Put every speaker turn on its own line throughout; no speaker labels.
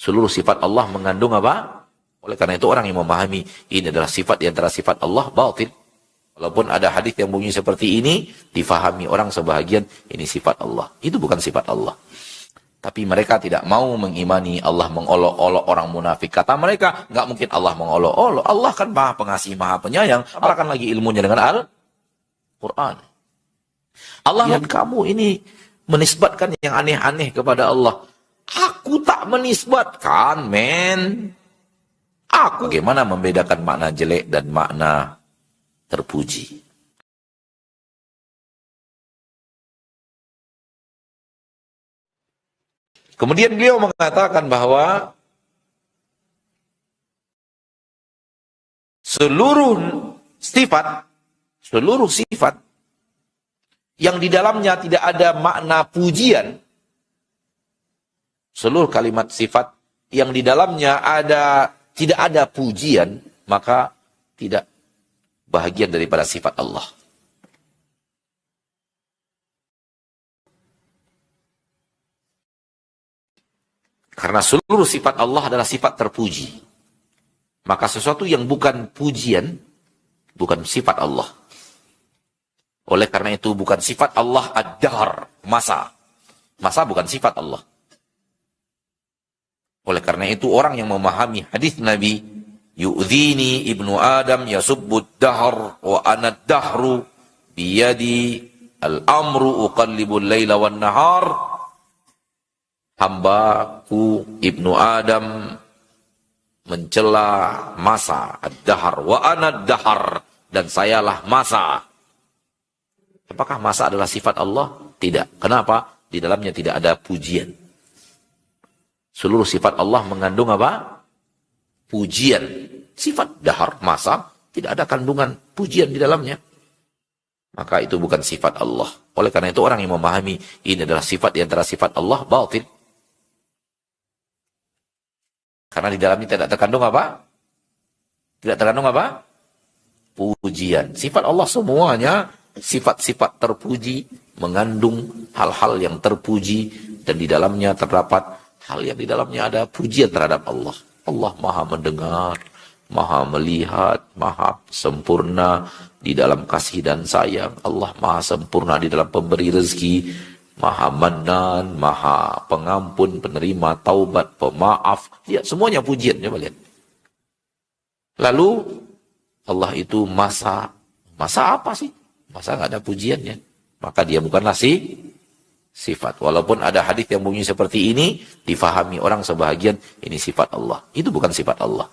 Seluruh sifat Allah mengandung apa? Oleh karena itu orang yang memahami ini adalah sifat di antara sifat Allah batin. Walaupun ada hadis yang bunyi seperti ini, difahami orang sebahagian ini sifat Allah. Itu bukan sifat Allah. Tapi mereka tidak mau mengimani Allah mengolok-olok orang munafik. Kata mereka, nggak mungkin Allah mengolok-olok. Allah kan maha pengasih, maha penyayang. Apalagi lagi ilmunya dengan Al-Quran. Allah lihat kamu ini menisbatkan yang aneh-aneh kepada Allah. Aku tak menisbatkan, men. Aku bagaimana membedakan makna jelek dan makna terpuji. Kemudian beliau mengatakan bahwa seluruh sifat yang di dalamnya tidak ada makna pujian, seluruh kalimat sifat yang di dalamnya tidak ada pujian, maka tidak bahagian daripada sifat Allah. Karena seluruh sifat Allah adalah sifat terpuji. Maka sesuatu yang bukan pujian, bukan sifat Allah. Oleh karena itu bukan sifat Allah ad-dahr, masa. Masa bukan sifat Allah. Oleh karena itu orang yang memahami hadis Nabi, yu'dhini ibnu Adam yasubbud dahr wa ana dahru biyadi al-amru uqallibul layla wan nahar. Hambaku ibnu Adam mencela masa ad-dahr wa ana dahar, dan sayalah masa. Apakah masa adalah sifat Allah? Tidak. Kenapa? Di dalamnya tidak ada pujian. Seluruh sifat Allah mengandung apa? Pujian. Sifat dahar, masa, tidak ada kandungan pujian di dalamnya. Maka itu bukan sifat Allah. Oleh karena itu orang yang memahami ini adalah sifat di antara sifat Allah batin. Karena di dalamnya tidak terkandung apa? Tidak terkandung apa? Pujian. Sifat Allah semuanya sifat-sifat terpuji, mengandung hal-hal yang terpuji, dan di dalamnya terdapat hal yang di dalamnya ada pujian terhadap Allah. Allah maha mendengar, maha melihat, maha sempurna di dalam kasih dan sayang. Allah maha sempurna di dalam pemberi rezeki, maha mannan, maha pengampun, penerima taubat, pemaaf. Lihat, semuanya pujian. Coba lihat. Lalu Allah itu masa apa sih? Masa nggak ada pujiannya? Maka dia bukanlah sifat. Walaupun ada hadis yang bunyi seperti ini, difahami orang sebahagian ini sifat Allah. Itu bukan sifat Allah.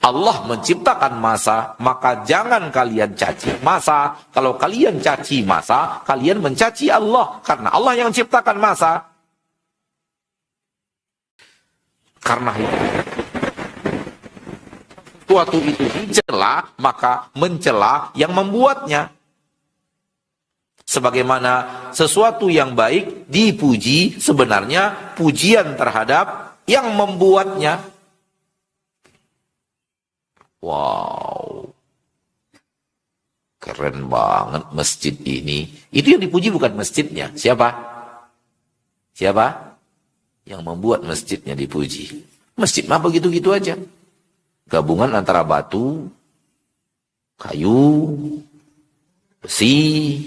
Allah menciptakan masa, maka jangan kalian caci masa. Kalau kalian caci masa, kalian mencaci Allah. Karena Allah yang menciptakan masa. Karena itu, suatu itu dicela, maka mencela yang membuatnya. Sebagaimana sesuatu yang baik dipuji, sebenarnya pujian terhadap yang membuatnya. Wow, keren banget masjid ini. Itu yang dipuji bukan masjidnya. Siapa? Yang membuat masjidnya dipuji. Masjid mah begitu-gitu aja. Gabungan antara batu, kayu, besi,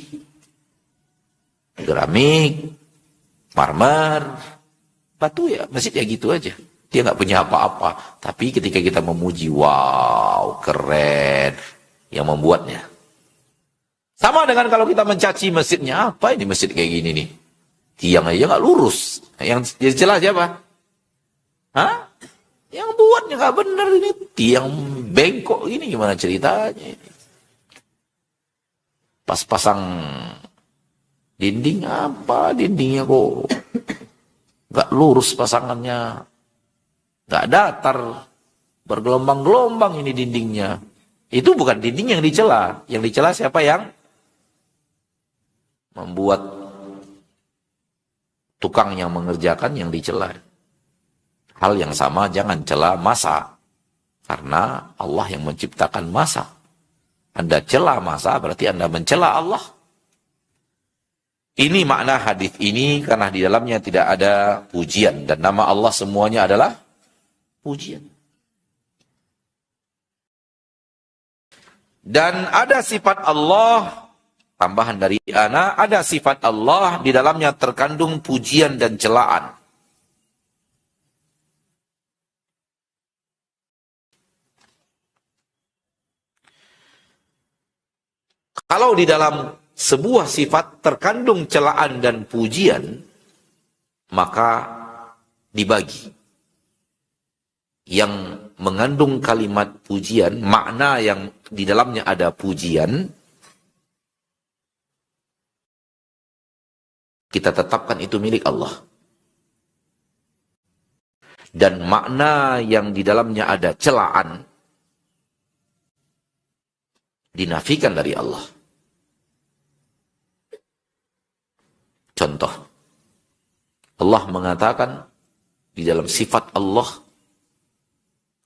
keramik, marmer, batu ya, masjid ya gitu aja. Dia nggak punya apa-apa. Tapi ketika kita memuji, wow, keren. Yang membuatnya. Sama dengan kalau kita mencaci masjidnya, apa ini masjid kayak gini nih? Tiang aja nggak lurus. Yang jelas siapa? Hah? Yang buatnya nggak benar ini. Tiang bengkok ini gimana ceritanya? Pas pasang dinding apa? Dindingnya kok nggak lurus pasangannya. Nggak datar, bergelombang-gelombang ini dindingnya. Itu bukan dinding yang dicela. Yang dicela siapa yang membuat, tukang yang mengerjakan yang dicela. Hal yang sama jangan cela masa. Karena Allah yang menciptakan masa. Anda cela masa berarti Anda mencela Allah. Ini makna hadis ini karena di dalamnya tidak ada pujian dan nama Allah semuanya adalah pujian. Dan ada sifat Allah, tambahan dari ana, ada sifat Allah di dalamnya terkandung pujian dan celaan. Kalau di dalam sebuah sifat terkandung celaan dan pujian, maka dibagi. Yang mengandung kalimat pujian, makna yang di dalamnya ada pujian, kita tetapkan itu milik Allah. Dan makna yang di dalamnya ada celaan, dinafikan dari Allah. Contoh, Allah mengatakan di dalam sifat Allah,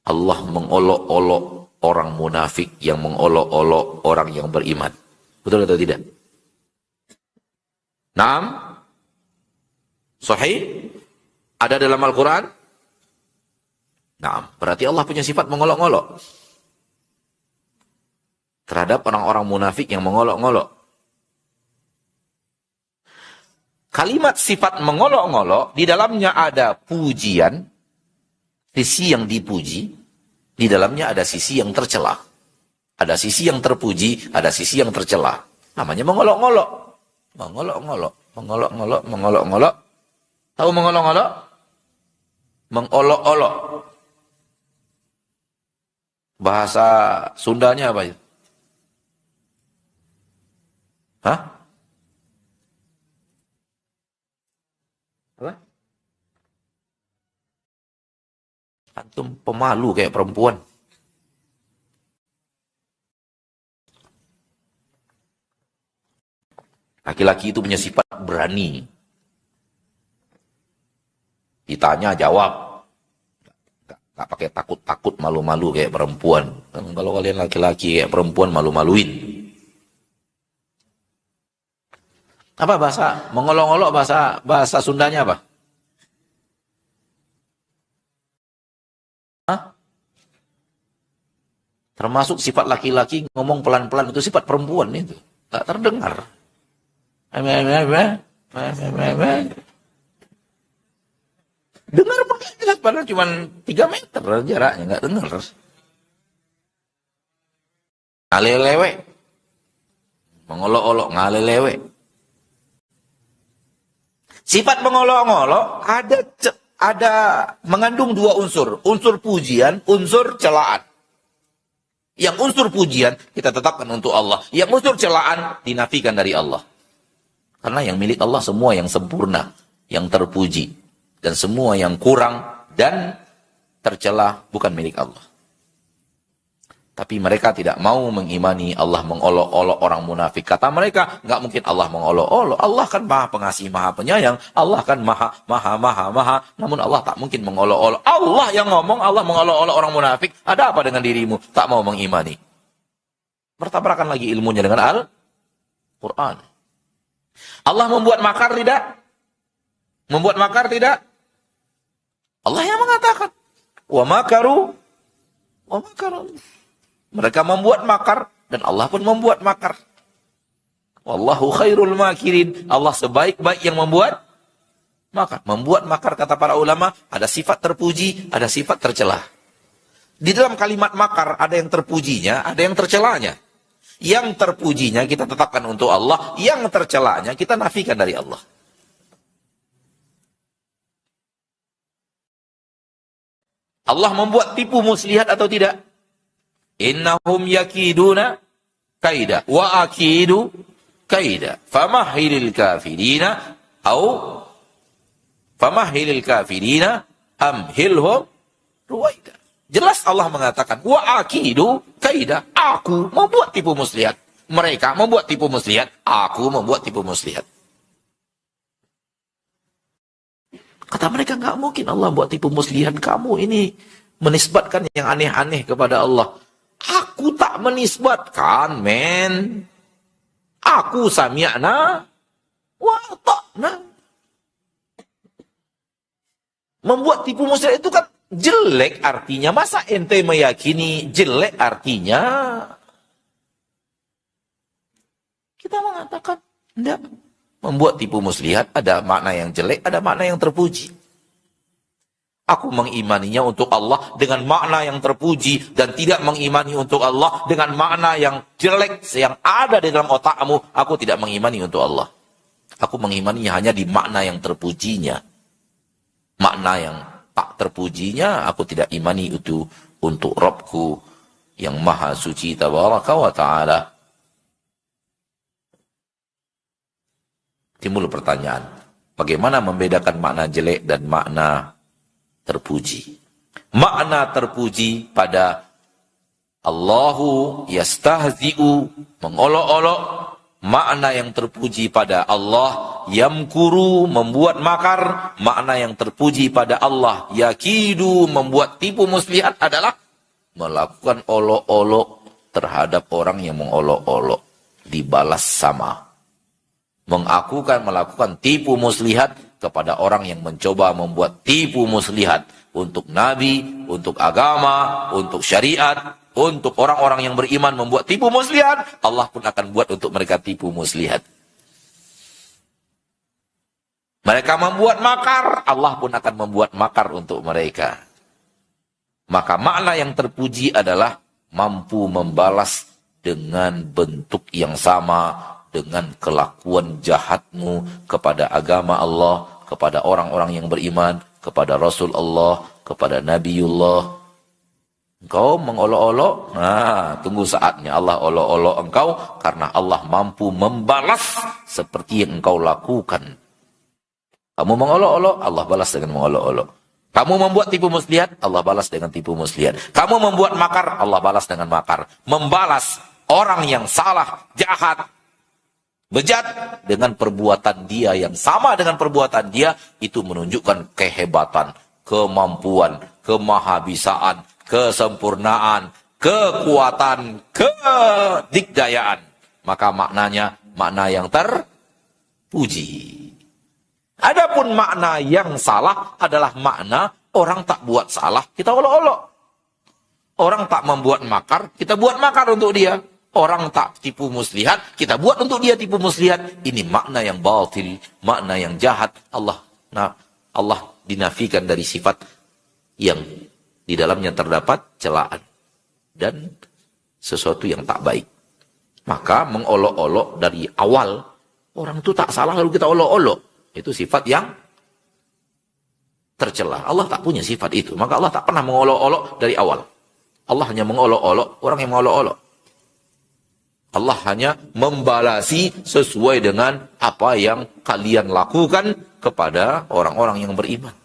Allah mengolok-olok orang munafik yang mengolok-olok orang yang beriman. Betul atau tidak? Naam? Sahih? Ada dalam Al-Quran? Naam. Berarti Allah punya sifat mengolok-olok terhadap orang-orang munafik yang mengolok-olok. Kalimat sifat mengolok-olok, di dalamnya ada pujian, sisi yang dipuji, di dalamnya ada sisi yang tercela. Ada sisi yang terpuji, ada sisi yang tercela. Namanya mengolok-olok. Mengolok-olok, mengolok-olok, mengolok-olok. Tahu mengolok-olok? Mengolok-olok. Bahasa Sundanya apa itu? Hah? Apa? Antum pemalu kayak perempuan. Laki-laki itu punya sifat berani. Ditanya jawab. Gak pakai takut-takut malu-malu kayak perempuan. Kalau kalian laki-laki kayak perempuan malu-maluin. Apa bahasa mengolok-olok, bahasa Sundanya apa? Hah? Termasuk sifat laki-laki ngomong pelan-pelan itu sifat perempuan itu. Gak terdengar. Dengar pakai jelas padahal cuma 3 meter jaraknya, gak dengar. Ngalelewe. Mengolok-olok, ngalelewe. Sifat mengolok-olok ada mengandung 2 unsur. Unsur pujian, unsur celaan. Yang unsur pujian kita tetapkan untuk Allah. Yang unsur celaan dinafikan dari Allah. Karena yang milik Allah semua yang sempurna, yang terpuji. Dan semua yang kurang dan tercela bukan milik Allah. Tapi mereka tidak mau mengimani Allah mengolok-olok orang munafik. Kata mereka, nggak mungkin Allah mengolok-olok. Allah kan maha pengasih, maha penyayang. Allah kan maha. Namun Allah tak mungkin mengolok-olok. Allah yang ngomong, Allah mengolok-olok orang munafik. Ada apa dengan dirimu? Tak mau mengimani. Bertabrakan lagi ilmunya dengan Al-Quran. Allah membuat makar tidak? Membuat makar tidak? Allah yang mengatakan. Wa makaru. Wa makaru. Mereka membuat makar dan Allah pun membuat makar. Wallahu khairul makirin. Allah sebaik-baik yang membuat makar. Membuat makar kata para ulama ada sifat terpuji, ada sifat tercela. Di dalam kalimat makar ada yang terpujinya, ada yang tercelanya. Yang terpujinya kita tetapkan untuk Allah, yang tercelanya kita nafikan dari Allah. Allah membuat tipu muslihat atau tidak? Innahum yakiduna kaida wa akidu kaida famahhilil kafirina amhilhum ruwaida. Jelas Allah mengatakan wa akidu kaida, aku membuat tipu muslihat. Mereka membuat tipu muslihat, aku membuat tipu muslihat. Kata mereka, nggak mungkin Allah buat tipu muslihat. Kamu ini menisbatkan yang aneh-aneh kepada Allah. Aku tak menisbatkan, men. Aku sami'na wa ata'na. Membuat tipu muslihat itu kan jelek artinya. Masa ente meyakini jelek artinya? Kita mengatakan enggak. Membuat tipu muslihat ada makna yang jelek, ada makna yang terpuji. Aku mengimaninya untuk Allah dengan makna yang terpuji dan tidak mengimani untuk Allah dengan makna yang jelek yang ada di dalam otakmu. Aku tidak mengimani untuk Allah. Aku mengimaninya hanya di makna yang terpujinya. Makna yang tak terpujinya aku tidak imani itu untuk Rabbku yang maha suci tabaraka wa ta'ala. Timbul pertanyaan, bagaimana membedakan makna jelek dan makna terpuji? Makna terpuji pada Allahu yastahzi'u, mengolok-olok. Makna yang terpuji pada Allah yamkuru, membuat makar. Makna yang terpuji pada Allah yakidu, membuat tipu muslihat adalah melakukan olok-olok terhadap orang yang mengolok-olok, dibalas sama. Mengakukan melakukan tipu muslihat kepada orang yang mencoba membuat tipu muslihat untuk nabi, untuk agama, untuk syariat, untuk orang-orang yang beriman membuat tipu muslihat, Allah pun akan buat untuk mereka tipu muslihat. Mereka membuat makar, Allah pun akan membuat makar untuk mereka. Maka makna yang terpuji adalah mampu membalas dengan bentuk yang sama, dengan kelakuan jahatmu kepada agama Allah, kepada orang-orang yang beriman, kepada Rasul Allah, kepada Nabiullah. Engkau mengolok-olok, nah tunggu saatnya Allah olok-olok engkau, karena Allah mampu membalas seperti yang engkau lakukan. Kamu mengolok-olok, Allah balas dengan mengolok-olok. Kamu membuat tipu muslihat, Allah balas dengan tipu muslihat. Kamu membuat makar, Allah balas dengan makar. Membalas orang yang salah, jahat, bejat dengan perbuatan dia yang sama dengan perbuatan dia, itu menunjukkan kehebatan, kemampuan, kemahabisaan, kesempurnaan, kekuatan, kedikdayaan. Maka maknanya makna yang terpuji. Adapun makna yang salah adalah makna orang tak buat salah, kita olok-olok. Orang tak membuat makar, kita buat makar untuk dia. Orang tak tipu muslihat, kita buat untuk dia tipu muslihat. Ini makna yang batil, makna yang jahat. Allah dinafikan dari sifat yang di dalamnya terdapat celaan dan sesuatu yang tak baik. Maka mengolok-olok dari awal, orang itu tak salah lalu kita olok-olok, itu sifat yang tercela. Allah tak punya sifat itu. Maka Allah tak pernah mengolok-olok dari awal. Allah hanya mengolok-olok orang yang mengolok-olok. Allah hanya membalasi sesuai dengan apa yang kalian lakukan kepada orang-orang yang beriman.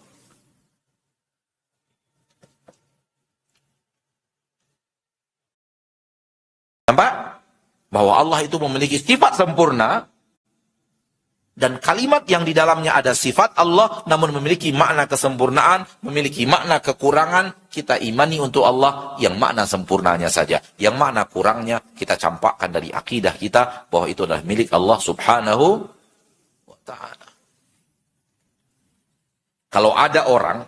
Nampak? Bahwa Allah itu memiliki sifat sempurna, dan kalimat yang di dalamnya ada sifat Allah, namun memiliki makna kesempurnaan, memiliki makna kekurangan. Kita imani untuk Allah yang makna sempurnanya saja. Yang makna kurangnya kita campakkan dari akidah kita, bahwa itu adalah milik Allah subhanahu wa ta'ala. Kalau ada orang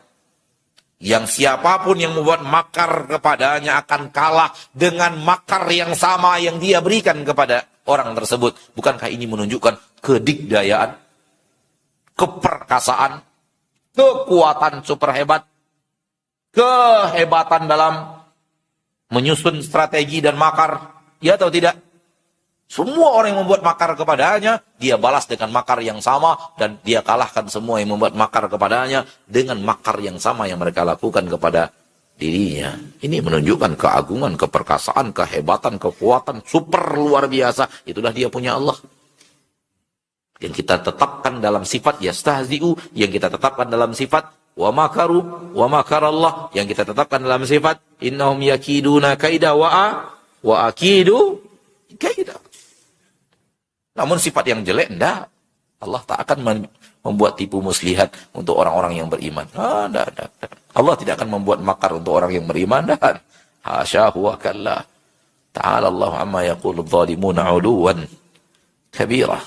yang siapapun yang membuat makar kepadanya akan kalah dengan makar yang sama yang dia berikan kepada orang tersebut. Bukankah ini menunjukkan kedikdayaan, keperkasaan, kekuatan super hebat, kehebatan dalam menyusun strategi dan makar? Ya atau tidak? Semua orang yang membuat makar kepadanya, dia balas dengan makar yang sama, dan dia kalahkan semua yang membuat makar kepadanya dengan makar yang sama yang mereka lakukan kepada dirinya. Ini menunjukkan keagungan, keperkasaan, kehebatan, kekuatan super luar biasa. Itulah dia punya Allah. Yang kita tetapkan dalam sifat yastahzi'u, yang kita tetapkan dalam sifat wa makaru wa makarallah, yang kita tetapkan dalam sifat innahum yakiduna kaida wa akidu kaida. Namun sifat yang jelek, enggak. Allah tak akan membuat tipu muslihat untuk orang-orang yang beriman. Enggak. Allah tidak akan membuat makar untuk orang yang beriman. Dan hasyahu wa kallah. Ta'ala Allah amma yaqulu adh-dhalimuna 'uluwan kabira.